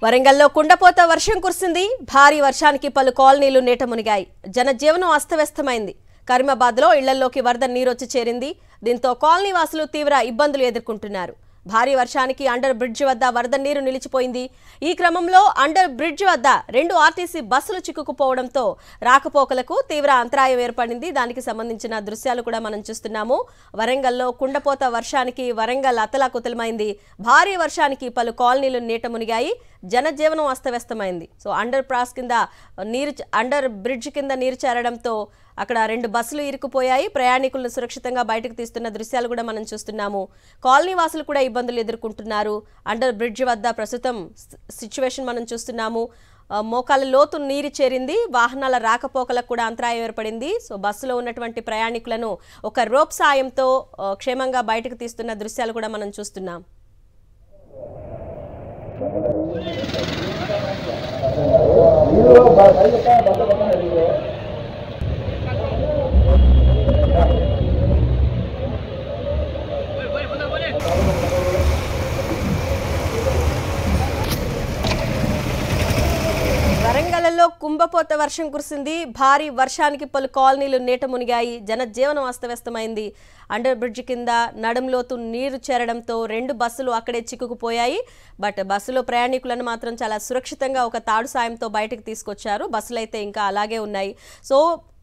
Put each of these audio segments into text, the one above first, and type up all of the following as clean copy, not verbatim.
వరంగల్లో కుండపోత వర్షం కురిసింది. భారీ వర్షానికి పలు కాలనీలు నీట మునిగాయి. జనజీవనం అస్తవ్యస్తమైంది. కరీమాబాద్లో ఇళ్లలోకి వరద నీరొచ్చి చేరింది. దీంతో కాలనీ వాసులు తీవ్ర ఇబ్బందులు ఎదుర్కొంటున్నారు. భారీ వర్షానికి అండర్ బ్రిడ్జ్ వద్ద వరద నీరు నిలిచిపోయింది. ఈ క్రమంలో అండర్ బ్రిడ్జ్ వద్ద 2 ఆర్టీసీ బస్సులు చిక్కుకుపోవడంతో రాకపోకలకు తీవ్ర అంతరాయం ఏర్పడింది. దానికి సంబంధించిన దృశ్యాలు కూడా మనం చూస్తున్నాము. వరంగల్లో కుండపోత వర్షానికి వరంగల్ అతలాకుతలమైంది. భారీ వర్షానికి పలు కాలనీలు నీట మునిగాయి. జనజీవనం అస్తవ్యస్తమైంది. సో అండర్ బ్రిడ్జ్ కింద నీరు చేరడంతో అక్కడ 2 బస్సులు ఇరుక్కుపోయాయి. ప్రయాణికులను సురక్షితంగా బయటకు తీస్తున్న దృశ్యాలు కూడా మనం చూస్తున్నాము. కాలనీ వాసులు కూడా ఇబ్బందులు ఎదుర్కొంటున్నారు. అండర్ బ్రిడ్జ్ వద్ద ప్రస్తుతం సిచ్యువేషన్ మనం చూస్తున్నాము. మోకాల లోతు నీరు చేరింది. వాహనాల రాకపోకలకు కూడా అంతరాయం ఏర్పడింది. సో బస్సులో ఉన్నటువంటి ప్రయాణికులను ఒక రోప్ సాయంతో క్షేమంగా బయటకు తీస్తున్న దృశ్యాలు కూడా మనం చూస్తున్నాం. వరంగల్లో కుంభపోత వర్షం కురిసింది. భారీ వర్షానికి పలు కాలనీలు నీట మునిగాయి. జనజీవనం అస్తవ్యస్తమైంది. అండర్ బ్రిడ్జ్ కింద నడుంలోతు నీరు చేరడంతో 2 బస్సులు అక్కడే చిక్కుకుపోయాయి. బట్ బస్సులో ప్రయాణికులను మాత్రం చాలా సురక్షితంగా ఒక తాడు సాయంతో బయటకు తీసుకొచ్చారు. బస్సులు అయితే ఇంకా అలాగే ఉన్నాయి. సో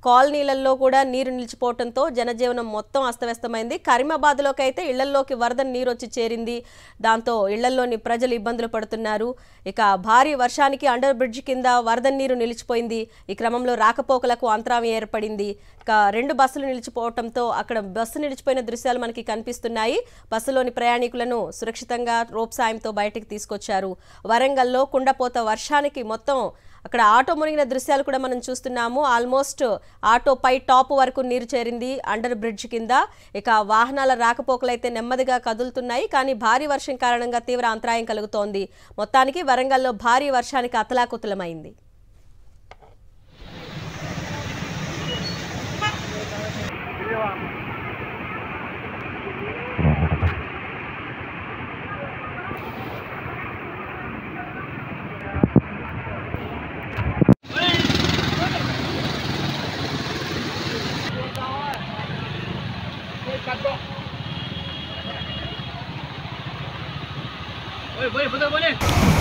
కాలనీలలో కూడా నీరు నిలిచిపోవడంతో జనజీవనం మొత్తం అస్తవ్యస్తమైంది. కరీమాబాద్లోకి అయితే ఇళ్లలోకి వరద నీరు వచ్చి చేరింది. దాంతో ఇళ్లలోని ప్రజలు ఇబ్బందులు పడుతున్నారు. ఇక భారీ వర్షానికి అండర్ బ్రిడ్జ్ కింద వరద నీరు నిలిచిపోయింది. ఈ క్రమంలో రాకపోకలకు అంతరాయం ఏర్పడింది. ఇక 2 బస్సులు నిలిచిపోవడంతో అక్కడ బస్సు నిలిచిపోయిన దృశ్యాలు మనకి కనిపిస్తున్నాయి. బస్సులోని ప్రయాణికులను సురక్షితంగా రోప్ సాయంతో బయటకు తీసుకొచ్చారు. వరంగల్లో కుండపోత వర్షానికి మొత్తం అక్కడ ఆటో మునిగిన దృశ్యాలు కూడా మనం చూస్తున్నాము. ఆల్మోస్ట్ ఆటో పై టాప్ వరకు నీరు చేరింది అండర్ బ్రిడ్జ్ కింద. ఇక వాహనాల రాకపోకలైతే నెమ్మదిగా కదులుతున్నాయి. కానీ భారీ వర్షం కారణంగా తీవ్ర అంతరాయం కలుగుతోంది. మొత్తానికి వరంగల్లో భారీ వర్షానికి అతలాకుతలమైంది. boleh.